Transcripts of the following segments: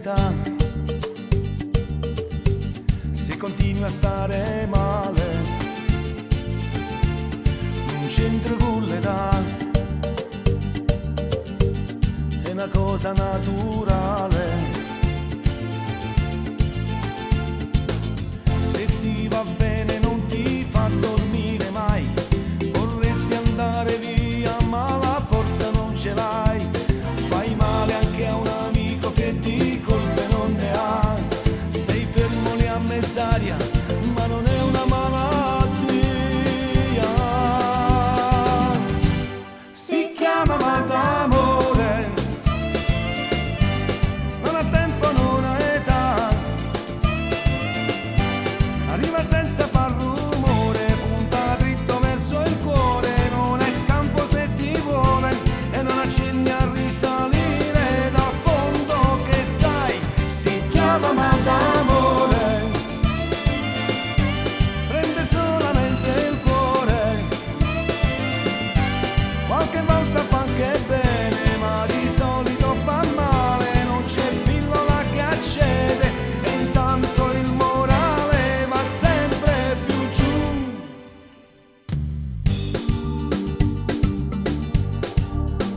verità. Se continui a stare male, non c'entro con l'età, è una cosa naturale. Se ti va bene non ti fa dormire mai, vorresti andare via ma la forza non ce l'hai. Fai male anche a un amico che di colpe non ne ha. Sei fermo lì a mezz'aria ma non è una malattia. Si chiama mal d'amore, non ha tempo, non ha età, arriva senza far rumore, punta dritto verso il cuore, non hai scampo se ti vuole e non accenni a risalire dal fondo che sai. Si chiama mal d'amore, prende solamente il cuore, qualche volta fa anche bene ma di solito fa male, non c'è pillola che accede e intanto il morale va sempre più giù.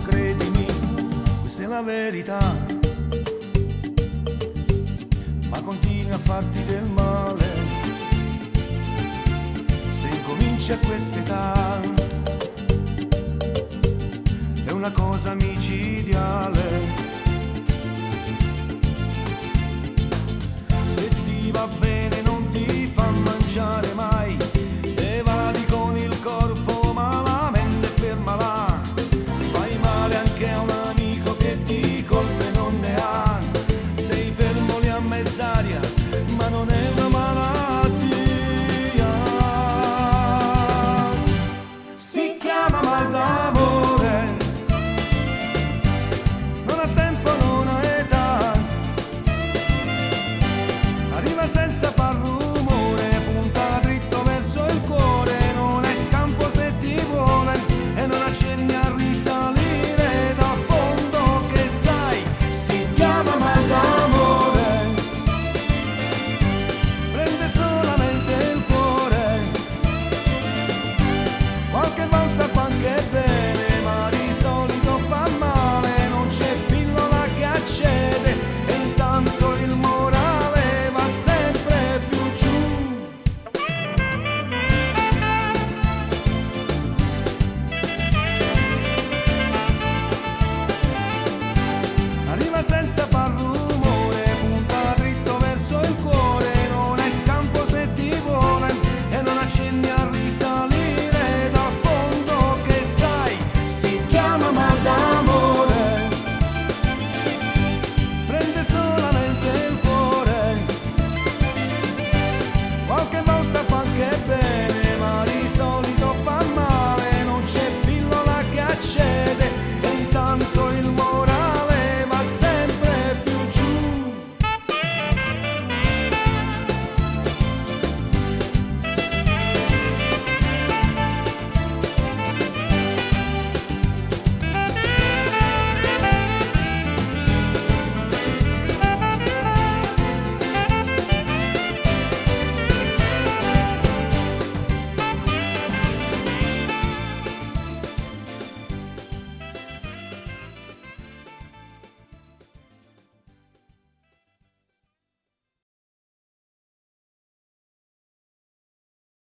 Credimi, questa è la verità, ma continui a farti del male se incominci a quest'età. È una cosa micidiale. Se ti va bene non ti fa mangiare mai,